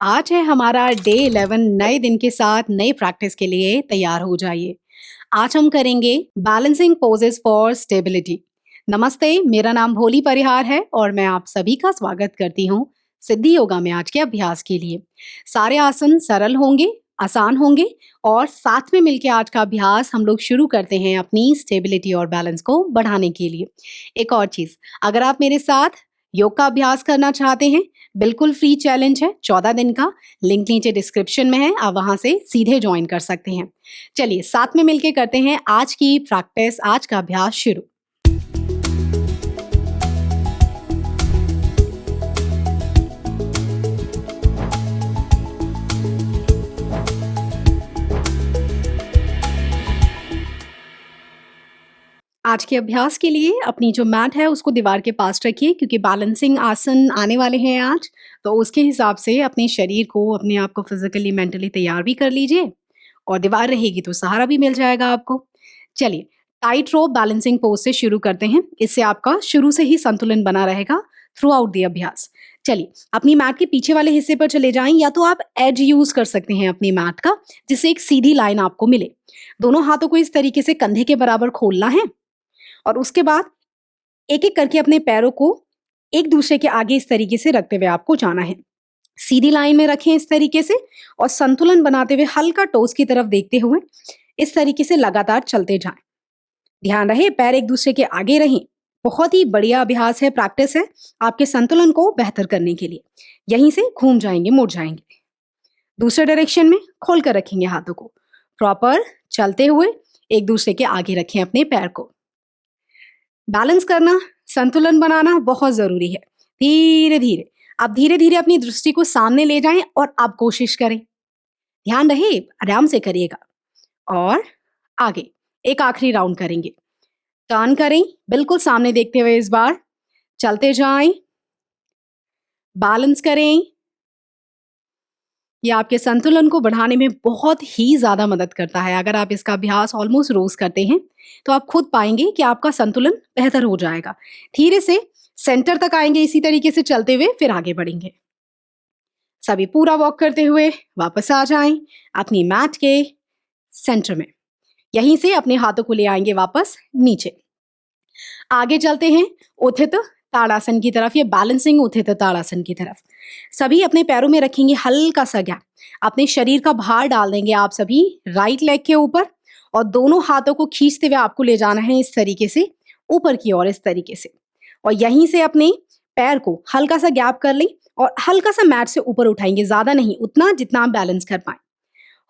आज है हमारा डे 11। नए दिन के साथ नई प्रैक्टिस के लिए तैयार हो जाइए। आज हम करेंगे बैलेंसिंग पोजेस फॉर स्टेबिलिटी। नमस्ते, मेरा नाम भोली परिहार है और मैं आप सभी का स्वागत करती हूँ सिद्धि योगा में आज के अभ्यास के लिए। सारे आसन सरल होंगे, आसान होंगे और साथ में मिलकर आज का अभ्यास हम लोग शुरू करते हैं अपनी स्टेबिलिटी और बैलेंस को बढ़ाने के लिए। एक और चीज, अगर आप मेरे साथ योग का अभ्यास करना चाहते हैं, बिल्कुल फ्री चैलेंज है, 14 दिन का। लिंक नीचे डिस्क्रिप्शन में है, आप वहां से सीधे ज्वाइन कर सकते हैं। चलिए साथ में मिलके करते हैं आज की प्रैक्टिस, आज का अभ्यास शुरू। आज के अभ्यास के लिए अपनी जो मैट है उसको दीवार के पास रखिए, क्योंकि बैलेंसिंग आसन आने वाले हैं आज, तो उसके हिसाब से अपने शरीर को, अपने आप को फिजिकली मेंटली तैयार भी कर लीजिए। और दीवार रहेगी तो सहारा भी मिल जाएगा आपको। चलिए टाइट रोप बैलेंसिंग पोज से शुरू करते हैं। इससे आपका शुरू से ही संतुलन बना रहेगा थ्रू आउट द अभ्यास। चलिए अपनी मैट के पीछे वाले हिस्से पर चले जाएं, या तो आप एज यूज कर सकते हैं अपनी मैट का, जिससे एक सीधी लाइन आपको मिले। दोनों हाथों को इस तरीके से कंधे के बराबर खोलना है और उसके बाद एक एक करके अपने पैरों को एक दूसरे के आगे इस तरीके से रखते हुए आपको जाना है। सीधी लाइन में रखें इस तरीके से और संतुलन बनाते हुए हल्का टोस की तरफ देखते हुए इस तरीके से लगातार चलते जाएं। ध्यान रहे पैर एक दूसरे के आगे रहें। बहुत ही बढ़िया अभ्यास है, प्रैक्टिस है आपके संतुलन को बेहतर करने के लिए। यहीं से घूम जाएंगे, मुड़ जाएंगे, दूसरे डायरेक्शन में खोल कर रखेंगे हाथों को। प्रॉपर चलते हुए एक दूसरे के आगे रखें अपने पैर को। बैलेंस करना, संतुलन बनाना बहुत जरूरी है। धीरे धीरे आप धीरे धीरे अपनी दृष्टि को सामने ले जाएं और आप कोशिश करें। ध्यान रहे आराम से करिएगा। और आगे एक आखिरी राउंड करेंगे। टर्न करें बिल्कुल सामने देखते हुए, इस बार चलते जाएं, बैलेंस करें। यह आपके संतुलन को बढ़ाने में बहुत ही ज्यादा मदद करता है। अगर आप इसका अभ्यास ऑलमोस्ट रोज करते हैं तो आप खुद पाएंगे कि आपका संतुलन बेहतर हो जाएगा। धीरे से सेंटर तक आएंगे इसी तरीके से चलते हुए, फिर आगे बढ़ेंगे। सभी पूरा वॉक करते हुए वापस आ जाएं अपनी मैट के सेंटर में। यहीं से अपने हाथों को ले आएंगे वापस नीचे। आगे चलते हैं उत्थित ताड़ासन की तरफ, या बैलेंसिंग उत्थित ताड़ासन की तरफ। सभी अपने पैरों में रखेंगे हल्का सा गैप। अपने शरीर का भार डाल देंगे आप सभी राइट लेग के ऊपर और दोनों हाथों को खींचते हुए आपको ले जाना है इस तरीके से ऊपर की ओर, इस तरीके से। और यहीं से अपने पैर को हल्का सा गैप कर लें और हल्का सा मैट से ऊपर उठाएंगे, ज्यादा नहीं, उतना जितना आप बैलेंस कर पाए।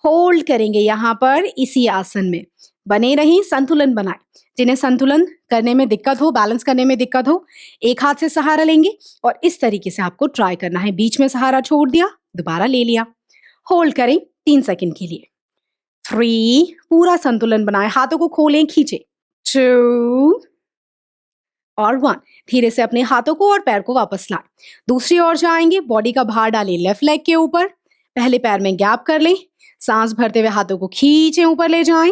होल्ड करेंगे यहाँ पर इसी आसन में, बने रहें, संतुलन बनाएं। जिन्हें संतुलन करने में दिक्कत हो, बैलेंस करने में दिक्कत हो, एक हाथ से सहारा लेंगे और इस तरीके से आपको ट्राई करना है। बीच में सहारा छोड़ दिया, दोबारा ले लिया। होल्ड करें 3 सेकंड के लिए। 3, पूरा संतुलन बनाएं, हाथों को खोलें, खींचे। 2 और 1। धीरे से अपने हाथों को और पैर को वापस लाएं। दूसरी ओर जाएंगे, बॉडी का भार डालें लेफ्ट लेग के ऊपर, पहले पैर में गैप कर लें, सांस भरते हुए हाथों को खींचे, ऊपर ले जाएं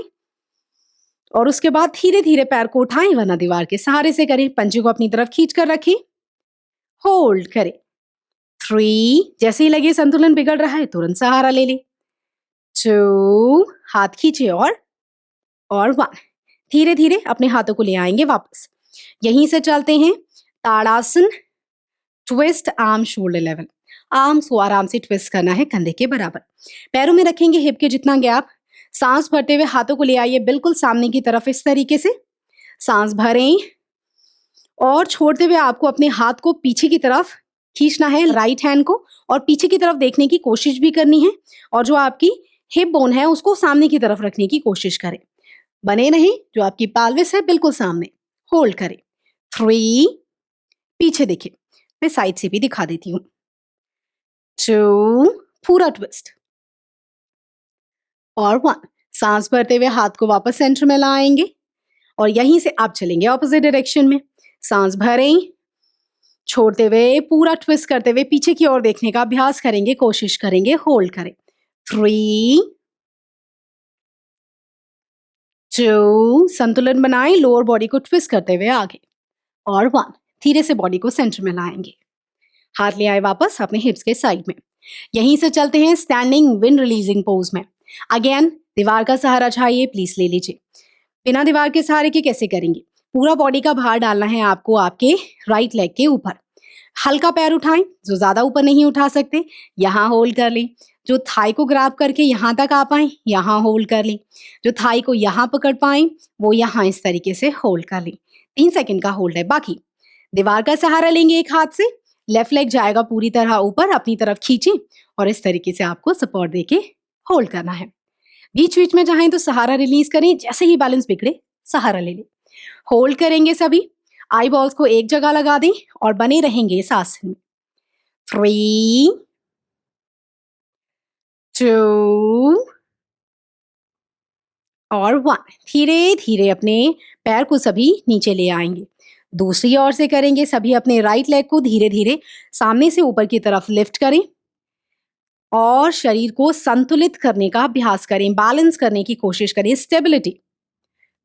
और उसके बाद धीरे धीरे पैर को उठाएं, वरना दीवार के सहारे से करें। पंजे को अपनी तरफ खींच कर रखें, होल्ड करें। 3, जैसे ही लगे संतुलन बिगड़ रहा है तुरंत सहारा ले लें। 2, हाथ खींचे और 1। धीरे धीरे अपने हाथों को ले आएंगे वापस। यहीं से चलते हैं tadasana, twist arm shoulder level. Arms को आराम से ट्विस्ट करना है कंधे के बराबर। पैरों में रखेंगे हिप के जितना गैप। सांस भरते हुए हाथों को ले आइए बिल्कुल सामने की तरफ, इस तरीके से। सांस भरें और छोड़ते हुए आपको अपने हाथ को पीछे की तरफ खींचना है, राइट हैंड को, और पीछे की तरफ देखने की कोशिश भी करनी है। और जो आपकी हिप बोन है उसको सामने की तरफ रखने की कोशिश करें। बने नहीं, जो आपकी पेल्विस है बिल्कुल सामने। होल्ड करें। 3, पीछे देखें, मैं साइड से भी दिखा देती हूँ। 2, पूरा ट्विस्ट और 1। सांस भरते हुए हाथ को वापस सेंटर में लाएंगे और यहीं से आप चलेंगे ऑपोजिट डायरेक्शन में। सांस भरें, छोड़ते हुए पूरा ट्विस्ट करते हुए पीछे की ओर देखने का अभ्यास करेंगे, कोशिश करेंगे। होल्ड करें। 3, 2, संतुलन बनाएं, लोअर बॉडी को ट्विस्ट करते हुए आगे, और 1। धीरे से बॉडी को सेंटर में लाएंगे। हाथ ले आए वापस अपने हिप्स के साइड में। यहीं से चलते हैं स्टैंडिंग विंड रिलीजिंग पोज में। अगेन दीवार का सहारा चाहिए, प्लीज ले लीजिए। बिना दीवार के सहारे के कैसे करेंगे? पूरा बॉडी का भार डालना है आपको आपके राइट लेग के ऊपर। हल्का पैर उठाएं, जो ज्यादा ऊपर नहीं उठा सकते यहाँ होल्ड कर लें। जो थाई को ग्रैब करके यहाँ तक आ पाए यहाँ होल्ड कर लें। जो थाई को यहाँ पकड़ पाए वो यहाँ इस तरीके से होल्ड कर लें। 3 सेकंड का होल्ड है। बाकी दीवार का सहारा लेंगे एक हाथ से, लेफ्ट लेग जाएगा पूरी तरह ऊपर, अपनी तरफ खींचे और इस तरीके से आपको सपोर्ट देके होल्ड करना है। बीच बीच में चाहें तो सहारा रिलीज करें, जैसे ही बैलेंस बिगड़े सहारा ले लें। होल्ड करेंगे सभी, आई बॉल्स को एक जगह लगा दें और बने रहेंगे इस आसन में। 3 2 और 1। धीरे धीरे अपने पैर को सभी नीचे ले आएंगे। दूसरी ओर से करेंगे। सभी अपने राइट लेग को धीरे धीरे सामने से ऊपर की तरफ लिफ्ट करें और शरीर को संतुलित करने का अभ्यास करें, बैलेंस करने की कोशिश करें, स्टेबिलिटी।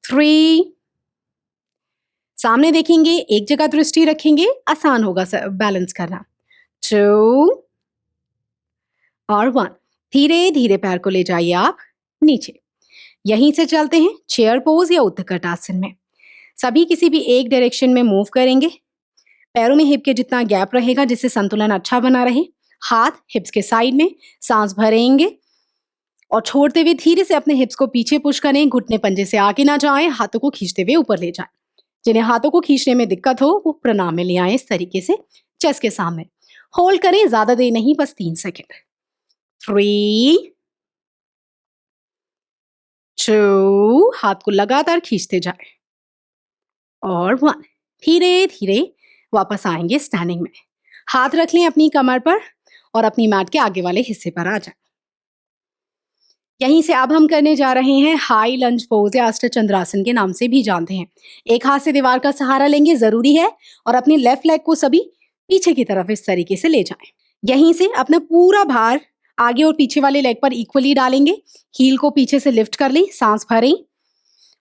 3 सामने देखेंगे, एक जगह दृष्टि रखेंगे, आसान होगा बैलेंस करना। 2 और 1। धीरे धीरे पैर को ले जाइए आप नीचे। यहीं से चलते हैं चेयर पोज या उत्कट आसन में। सभी किसी भी एक डायरेक्शन में मूव करेंगे। पैरों में हिप के जितना गैप रहेगा जिससे संतुलन अच्छा बना रहे। हाथ हिप्स के साइड में, सांस भरेंगे और छोड़ते हुए धीरे से अपने हिप्स को पीछे पुश करें। घुटने पंजे से आगे ना जाएं, हाथों को खींचते हुए ऊपर ले जाएं। जिन्हें हाथों को खींचने में दिक्कत हो वो प्रणाम में ले आए इस तरीके से चेस्ट के सामने। होल्ड करें, ज्यादा देर नहीं, बस 3 सेकेंड। 3 2 हाथ को लगातार खींचते जाए और 1। धीरे धीरे वापस आएंगे स्टैंडिंग में। हाथ रख लें अपनी कमर पर और अपनी मैट के आगे वाले हिस्से पर आ जाए। यहीं से अब हम करने जा रहे हैं हाई लंज पोज या अष्टचंद्रासन के नाम से भी जानते हैं। एक हाथ से दीवार का सहारा लेंगे, जरूरी है, और अपने लेफ्ट लेग को सभी पीछे की तरफ इस तरीके से ले जाएं। यहीं से अपना पूरा भार आगे और पीछे वाले लेग पर इक्वली डालेंगे। हील को पीछे से लिफ्ट कर लें, सांस भरें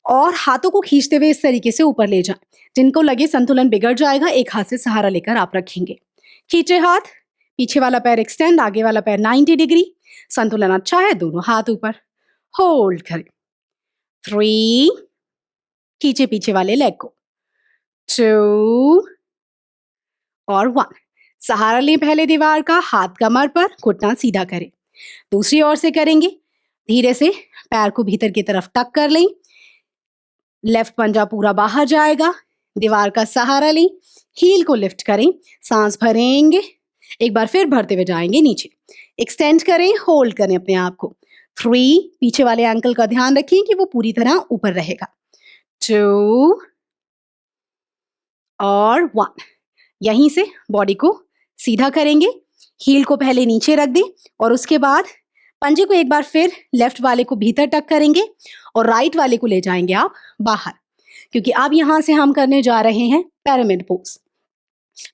और हाथों को खींचते हुए इस तरीके से ऊपर ले जाएं। जिनको लगे संतुलन बिगड़ जाएगा, एक हाथ से सहारा लेकर आप रखेंगे। खींचे हाथ, पीछे वाला पैर एक्सटेंड, आगे वाला पैर 90 डिग्री। संतुलन अच्छा है, दोनों हाथ ऊपर। होल्ड करें। 3 खींचे पीछे वाले लेग को। 2 और 1। सहारा लें पहले दीवार का, हाथ कमर पर, घुटना सीधा करें। दूसरी ओर से करेंगे। धीरे से पैर को भीतर की तरफ टक कर लें। लेफ्ट पंजा पूरा बाहर जाएगा। दीवार का सहारा लें, हील को लिफ्ट करें, सांस भरेंगे, एक बार फिर भरते हुए जाएंगे नीचे। एक्सटेंड करें, होल्ड करें अपने आप को। 3 पीछे वाले एंकल का ध्यान रखें कि वो पूरी तरह ऊपर रहेगा। 2 और 1। यहीं से बॉडी को सीधा करेंगे। हील को पहले नीचे रख दें और उसके बाद पंजे को एक बार फिर लेफ्ट वाले को भीतर टक करेंगे और राइट वाले को ले जाएंगे आप बाहर, क्योंकि अब यहां से हम करने जा रहे हैं पिरामिड पोज।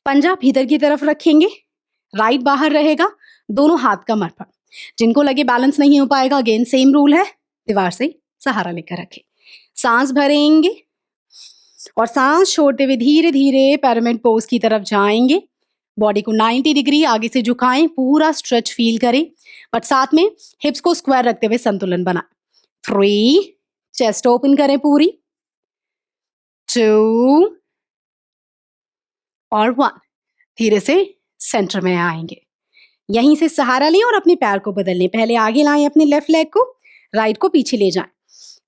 पंजा भीतर की तरफ रखेंगे, राइट बाहर रहेगा, दोनों हाथ कमर पर। जिनको लगे बैलेंस नहीं हो पाएगा, अगेन सेम रूल है, दीवार से सहारा लेकर रखें। सांस भरेंगे और सांस छोड़ते हुए धीरे धीरे पिरामिड पोज की तरफ जाएंगे। बॉडी को 90 डिग्री आगे से झुकाएं, पूरा स्ट्रेच फील करें, बट साथ में हिप्स को स्क्वायर रखते हुए संतुलन बनाएं। 3 चेस्ट ओपन करें पूरी। 2 और 1। धीरे से सेंटर में आएंगे। यहीं से सहारा लें और अपने पैर को बदल लें। पहले आगे लाएं अपने लेफ्ट लेग को, राइट को पीछे ले जाएं।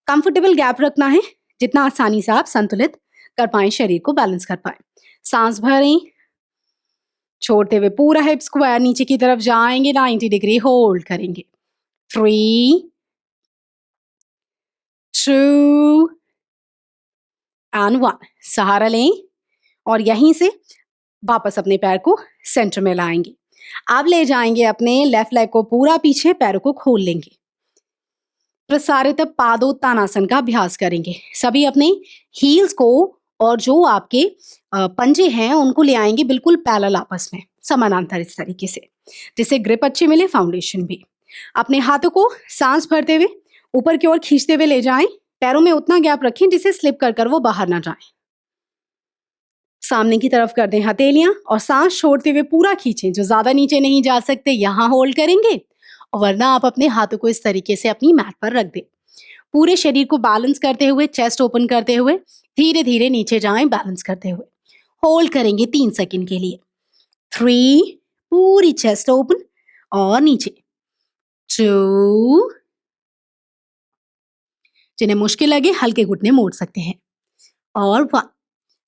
कंफर्टेबल गैप रखना है, जितना आसानी से आप संतुलित कर पाए, शरीर को बैलेंस कर पाए। सांस भरें, छोड़ते हुए पूरा हिप स्क्वायर नीचे की तरफ जाएंगे, 90 डिग्री होल्ड करेंगे। 3 2 एंड 1। सहारा लें और यहीं से वापस अपने पैर को सेंटर में लाएंगे। अब ले जाएंगे अपने लेफ्ट लेग को पूरा पीछे, पैरों को खोल लेंगे। प्रसारित पादोत्तानासन का अभ्यास करेंगे। सभी अपने हील्स को और जो आपके पंजे हैं उनको ले आएंगे बिल्कुल पैरेलल आपस में, समानांतर इस तरीके से, जिससे ग्रिप अच्छी मिले, फाउंडेशन भी। अपने हाथों को सांस भरते हुए ऊपर की ओर खींचते हुए ले जाएं। पैरों में उतना गैप रखें जिससे स्लिप कर वो बाहर ना जाए। सामने की तरफ कर दें हथेलियां और सांस छोड़ते हुए पूरा खींचें। जो ज्यादा नीचे नहीं जा सकते यहाँ होल्ड करेंगे, और वरना आप अपने हाथों को इस तरीके से अपनी मैट पर रख दें। पूरे शरीर को बैलेंस करते हुए, चेस्ट ओपन करते हुए धीरे धीरे नीचे जाएं, बैलेंस करते हुए। होल्ड करेंगे 3 सेकंड के लिए। 3, पूरी चेस्ट ओपन और नीचे। 2, जिन्हें मुश्किल लगे हल्के घुटने मोड़ सकते हैं। और 1,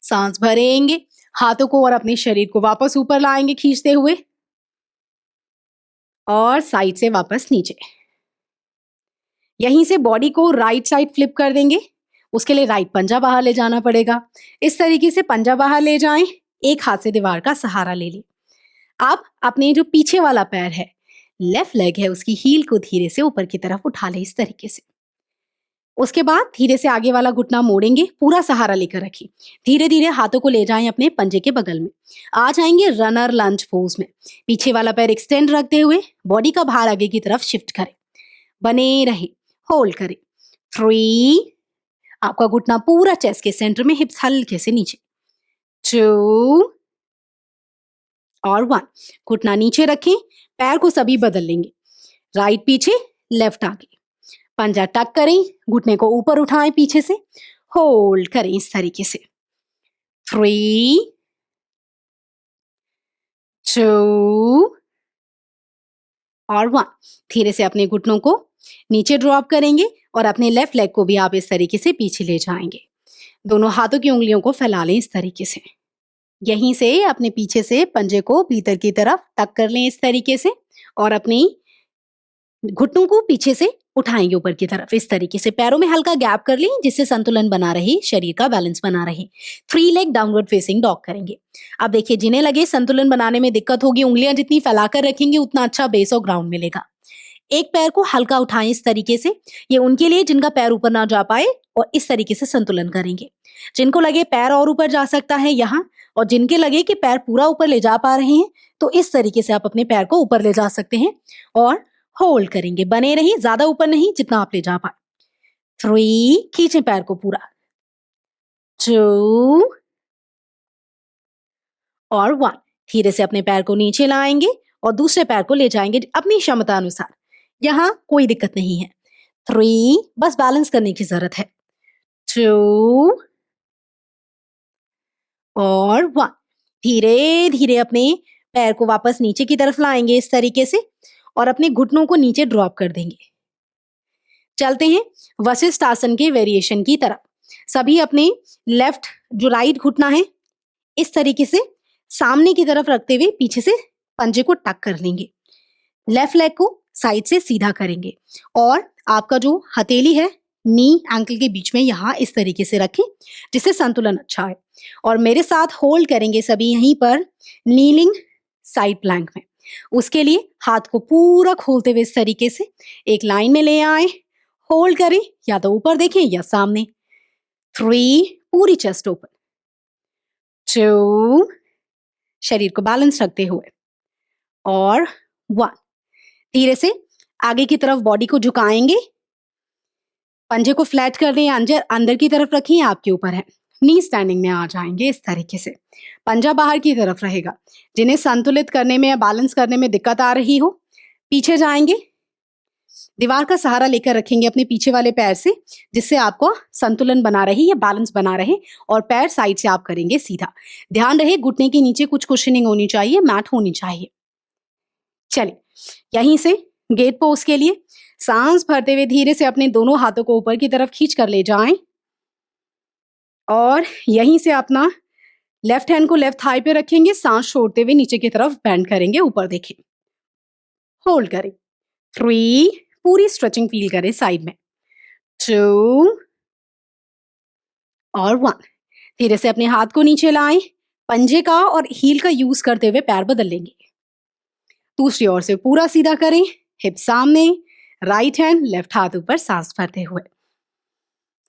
सांस भरेंगे, हाथों को और अपने शरीर को वापस ऊपर लाएंगे खींचते हुए, और साइड से वापस नीचे। यहीं से बॉडी को राइट साइड फ्लिप कर देंगे। उसके लिए राइट पंजा बाहर ले जाना पड़ेगा। इस तरीके से पंजा बाहर ले जाएं, एक हाथ से दीवार का सहारा ले लें। आप अपने जो पीछे वाला पैर है, लेफ्ट लेग है, उसकी हील को धीरे से ऊपर की तरफ उठा लें इस तरीके से। उसके बाद धीरे से आगे वाला घुटना मोड़ेंगे, पूरा सहारा लेकर रखिए। धीरे धीरे हाथों को ले जाएं अपने पंजे के बगल में। आ जाएंगे रनर लंज पोज में। पीछे वाला पैर एक्सटेंड रखते हुए बॉडी का भार आगे की तरफ शिफ्ट करें। बने रहे, होल्ड करें। 3, आपका घुटना पूरा चेस्ट के सेंटर में, हिप्स हल्के से नीचे। 2 और 1, घुटना नीचे रखें, पैर को सभी बदल लेंगे। राइट पीछे, लेफ्ट आगे। पंजा टक करें, घुटने को ऊपर उठाएं पीछे से, होल्ड करें इस तरीके से। 3, 2 और 1, धीरे से अपने घुटनों को नीचे ड्रॉप करेंगे और अपने लेफ्ट लेग को भी आप इस तरीके से पीछे ले जाएंगे। दोनों हाथों की उंगलियों को फैला लें इस तरीके से। यहीं से अपने पीछे से पंजे को भीतर की तरफ टक कर लें इस तरीके से, और अपनी घुटनों को पीछे से उठाएंगे ऊपर की तरफ इस तरीके से। पैरों में हल्का गैप कर लें जिससे संतुलन बना रहे, शरीर का बैलेंस बना रहे। 3 लेग डाउनवर्ड फेसिंग डॉग करेंगे। अब देखिए, जिन्हें लगे संतुलन बनाने में दिक्कत होगी, उंगलियां जितनी फैलाकर रखेंगे उतना अच्छा बेस और ग्राउंड मिलेगा। एक पैर को हल्का उठाएं इस तरीके से। ये उनके लिए जिनका पैर ऊपर ना जा पाए, और इस तरीके से संतुलन करेंगे। जिनको लगे पैर और ऊपर जा सकता है यहाँ, और जिनके लगे कि पैर पूरा ऊपर ले जा पा रहे हैं, तो इस तरीके से आप अपने पैर को ऊपर ले जा सकते हैं और होल्ड करेंगे। बने रहिए, ज्यादा ऊपर नहीं, जितना आप ले जा पाए। 3, खींचे पैर को पूरा। 2 और 1, धीरे से अपने पैर को नीचे लाएंगे और दूसरे पैर को ले जाएंगे अपनी क्षमता अनुसार। यहां कोई दिक्कत नहीं है। 3, बस बैलेंस करने की जरूरत है। 2 और 1, धीरे धीरे अपने पैर को वापस नीचे की तरफ लाएंगे इस तरीके से, और अपने घुटनों को नीचे ड्रॉप कर देंगे। चलते हैं वशिष्ठ आसन के वेरिएशन की तरफ। सभी अपने लेफ्ट जो राइट घुटना है, इस तरीके से सामने की तरफ रखते हुए पीछे से पंजे को टक कर लेंगे। लेफ्ट लेग को साइड से सीधा करेंगे, और आपका जो हथेली है नी एंकल के बीच में यहाँ इस तरीके से रखें जिससे संतुलन अच्छा है। और मेरे साथ होल्ड करेंगे सभी यहीं पर नीलिंग साइड प्लैंक में। उसके लिए हाथ को पूरा खोलते हुए इस तरीके से एक लाइन में ले आए, होल्ड करें, या तो ऊपर देखें या सामने। 3, पूरी चेस्ट ओपन। 2, शरीर को बैलेंस रखते हुए, और 1, धीरे से आगे की तरफ बॉडी को झुकाएंगे। पंजे को फ्लैट कर दें, अंदर की तरफ रखें, आपके ऊपर है। नी स्टैंडिंग में आ जाएंगे इस तरीके से। पंजा बाहर की तरफ रहेगा। जिन्हें संतुलित करने में या बैलेंस करने में दिक्कत आ रही हो, पीछे जाएंगे, दीवार का सहारा लेकर रखेंगे अपने पीछे वाले पैर से, जिससे आपको संतुलन बना रहे या बैलेंस बना रहे, और पैर साइड से आप करेंगे सीधा। ध्यान रहे घुटने के नीचे कुछ कुशनिंग होनी चाहिए, मैट होनी चाहिए। चलिए, यहीं से गेट पोज के लिए सांस भरते हुए धीरे से अपने दोनों हाथों को ऊपर की तरफ खींच कर ले जाएं, और यहीं से अपना लेफ्ट हैंड को लेफ्ट थाई पे रखेंगे। सांस छोड़ते हुए नीचे की तरफ बेंड करेंगे, ऊपर देखें, होल्ड करें। 3, पूरी स्ट्रेचिंग फील करें साइड में। 2 और 1, धीरे से अपने हाथ को नीचे लाएं, पंजे का और हील का यूज करते हुए पैर बदल लेंगे। दूसरी ओर से पूरा सीधा करें, हिप सामने, राइट हैंड लेफ्ट हाथ ऊपर, सांस भरते हुए।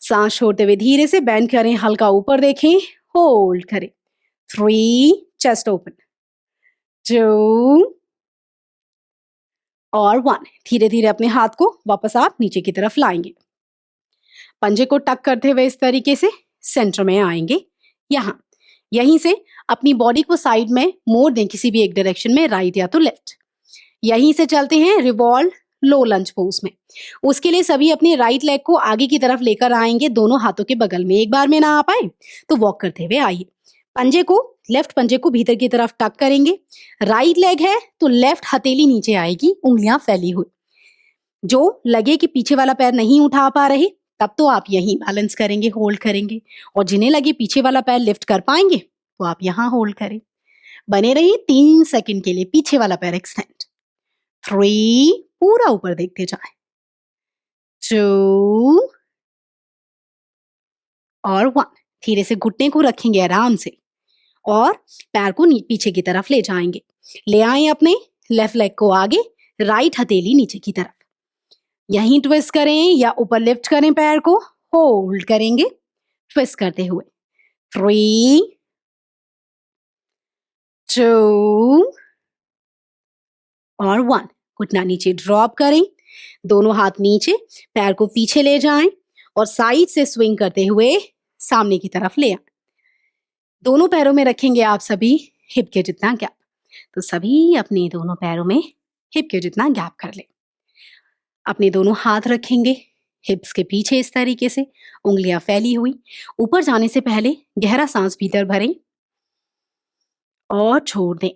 सांस छोड़ते हुए धीरे से बेंड करें, हल्का ऊपर देखें, होल्ड करें। 3, चेस्ट ओपन। 2 और 1, धीरे धीरे अपने हाथ को वापस आप नीचे की तरफ लाएंगे। पंजे को टक करते हुए इस तरीके से सेंटर में आएंगे। यहीं से अपनी बॉडी को साइड में मोड़ दें किसी भी एक डायरेक्शन में, राइट या तो लेफ्ट। यहीं से चलते हैं रिवॉल्व लो लंज पोज में। उसके लिए सभी अपने राइट लेग को आगे की तरफ लेकर आएंगे दोनों हाथों के बगल में। एक बार में ना आ पाए तो वॉक करते हुए आइए। पंजे को, लेफ्ट पंजे को भीतर की तरफ टक करेंगे। राइट लेग है तो लेफ्ट हथेली नीचे आएगी, उंगलियां फैली हुई। जो लगे कि पीछे वाला पैर नहीं उठा पा रहे, तब तो आप यहीं बैलेंस करेंगे, होल्ड करेंगे। और जिन्हें लगे पीछे वाला पैर लिफ्ट कर पाएंगे तो आप यहां होल्ड करें। बने रहिए 3 सेकंड के लिए, पीछे वाला पैर एक्सटेंड। 3, पूरा ऊपर देखते जाए। 2 और 1। धीरे से घुटने को रखेंगे आराम से और पैर को पीछे की तरफ ले जाएंगे। ले आए अपने लेफ्ट लेग को आगे, राइट हथेली नीचे की तरफ। यहीं ट्विस्ट करें या ऊपर लिफ्ट करें, पैर को होल्ड करेंगे ट्विस्ट करते हुए। 3, 2 और 1। घुटना नीचे ड्रॉप करें, दोनों हाथ नीचे, पैर को पीछे ले जाएं और साइड से स्विंग करते हुए सामने की तरफ ले आए। दोनों पैरों में रखेंगे आप सभी हिप के जितना गैप। तो सभी अपने दोनों पैरों में हिप के जितना गैप कर ले। अपने दोनों हाथ रखेंगे हिप्स के पीछे इस तरीके से, उंगलियां फैली हुई। ऊपर जाने से पहले गहरा सांस भीतर भरें और छोड़ दें।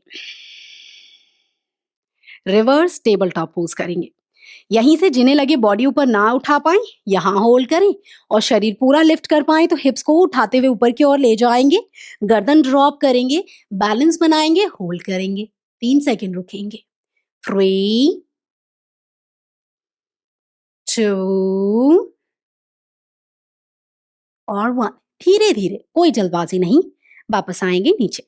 रिवर्स टेबल टॉप पोज करेंगे। यहीं से जिन्हें लगे बॉडी ऊपर ना उठा पाए, यहां होल्ड करें और शरीर पूरा लिफ्ट कर पाए तो हिप्स को उठाते हुए ऊपर की ओर ले जाएंगे। गर्दन ड्रॉप करेंगे, बैलेंस बनाएंगे, होल्ड करेंगे। 3 सेकंड रुकेंगे। 3, 2 और 1। धीरे धीरे, कोई जल्दबाजी नहीं, वापस आएंगे नीचे।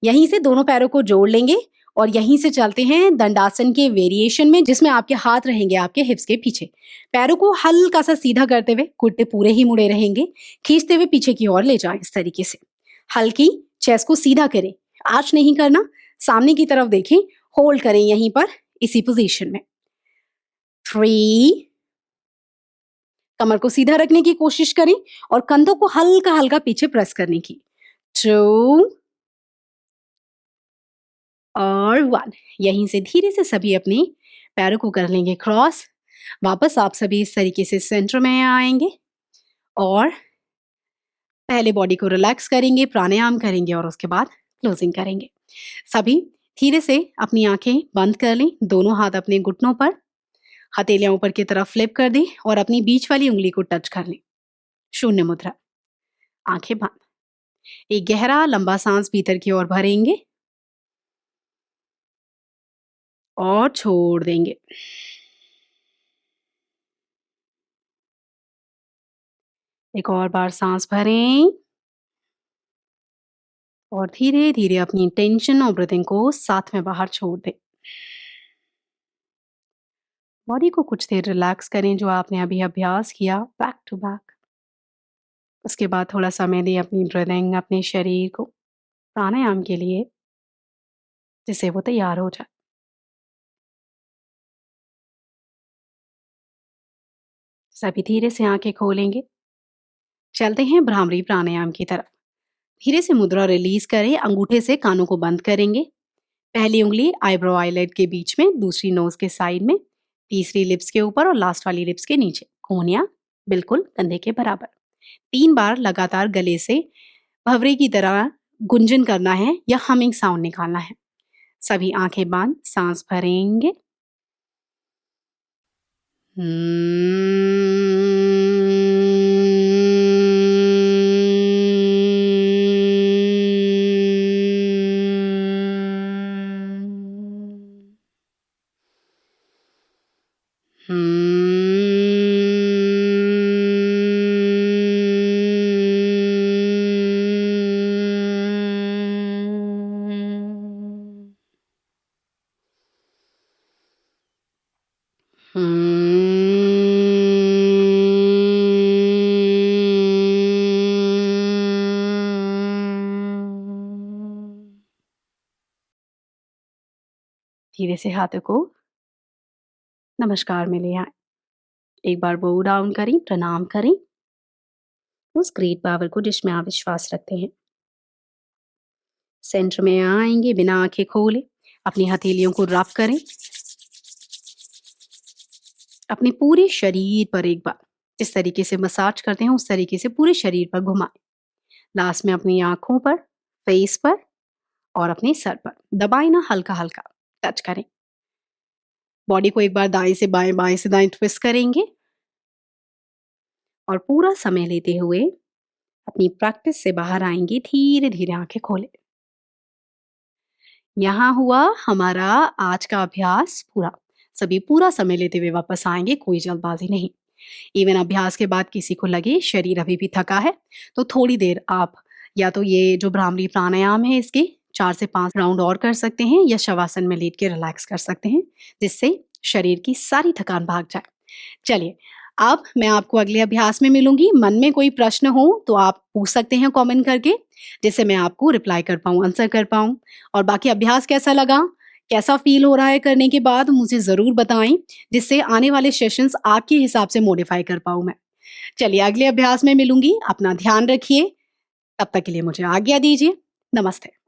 यहीं से दोनों पैरों को जोड़ लेंगे और यहीं से चलते हैं दंडासन के वेरिएशन में, जिसमें आपके हाथ रहेंगे आपके हिप्स के पीछे। पैरों को हल्का सा सीधा करते हुए, घुटने पूरे ही मुड़े रहेंगे, खींचते हुए पीछे की ओर ले जाएं इस तरीके से। हल्की चेस्ट को सीधा करें, आर्च नहीं करना, सामने की तरफ देखें, होल्ड करें यहीं पर इसी पोजीशन में। 3, कमर को सीधा रखने की कोशिश करें और कंधों को हल्का हल्का पीछे प्रेस करने की। 2 और 1। यहीं से धीरे से सभी अपने पैरों को कर लेंगे क्रॉस। वापस आप सभी इस तरीके से सेंटर में आएंगे और पहले बॉडी को रिलैक्स करेंगे, प्राणायाम करेंगे और उसके बाद क्लोजिंग करेंगे। सभी धीरे से अपनी आंखें बंद कर लें, दोनों हाथ अपने घुटनों पर, हथेलियां ऊपर की तरफ फ्लिप कर दें और अपनी बीच वाली उंगली को टच कर लें। शून्य मुद्रा, आंखें बंद। एक गहरा लंबा सांस भीतर की ओर भरेंगे और छोड़ देंगे। एक और बार सांस भरें और धीरे धीरे अपनी टेंशन और ब्रीथिंग को साथ में बाहर छोड़ दें। बॉडी को कुछ देर रिलैक्स करें जो आपने अभी अभ्यास किया, बैक टू बैक। उसके बाद थोड़ा समय दें अपनी ब्रीथिंग, अपने शरीर को प्राणायाम के लिए, जिससे वो तैयार हो जाए। सभी धीरे से आंखें खोलेंगे। चलते हैं भ्रामरी प्राणायाम की तरफ। धीरे से मुद्रा रिलीज करें, अंगूठे से कानों को बंद करेंगे। पहली उंगली आईब्रो आईलेट के बीच में, दूसरी नोज के साइड में, तीसरी लिप्स के ऊपर और लास्ट वाली लिप्स के नीचे, कोहनियां बिल्कुल कंधे के बराबर। 3 बार लगातार गले से भवरे की तरह गुंजन करना है या हमिंग साउंड निकालना है। सभी आंखें बंद, सांस भरेंगे। धीरे से हाथों को नमस्कार में ले आए। एक बार बो डाउन करें, प्रणाम करें उस ग्रेट पावर को जिसमें आप विश्वास रखते हैं। सेंटर में आएंगे, बिना आंखें खोले अपनी हथेलियों को रब करें, अपने पूरे शरीर पर एक बार जिस तरीके से मसाज करते हैं उस तरीके से पूरे शरीर पर घुमाएं। लास्ट में अपनी आंखों पर, फेस पर और अपने सर पर दबाएं ना, हल्का हल्का टच करें। बॉडी को एक बार दाएं से बाएं, बाएं से दाएं ट्विस्ट करेंगे और पूरा समय लेते हुए अपनी प्रैक्टिस से बाहर आएंगे। धीरे धीरे आंखें खोले। यहाँ हुआ हमारा आज का अभ्यास पूरा। सभी पूरा समय लेते हुए वापस आएंगे, कोई जल्दबाजी नहीं। इवन अभ्यास के बाद किसी को लगे शरीर अभी भी थका है तो थोड़ी देर आप या तो ये जो भ्रामरी प्राणायाम है इसके 4 से 5 राउंड और कर सकते हैं, या शवासन में लेट के रिलैक्स कर सकते हैं, जिससे शरीर की सारी थकान भाग जाए। चलिए, अब मैं आपको अगले अभ्यास में मिलूंगी। मन में कोई प्रश्न हो तो आप पूछ सकते हैं कमेंट करके, जिससे मैं आपको रिप्लाई कर पाऊँ, आंसर कर पाऊँ। और बाकी अभ्यास कैसा लगा, कैसा फील हो रहा है करने के बाद, मुझे ज़रूर बताएं, जिससे आने वाले सेशंस आपके हिसाब से मॉडिफाई कर पाऊँ मैं। चलिए, अगले अभ्यास में मिलूंगी। अपना ध्यान रखिए। तब तक के लिए मुझे आज्ञा दीजिए। नमस्ते।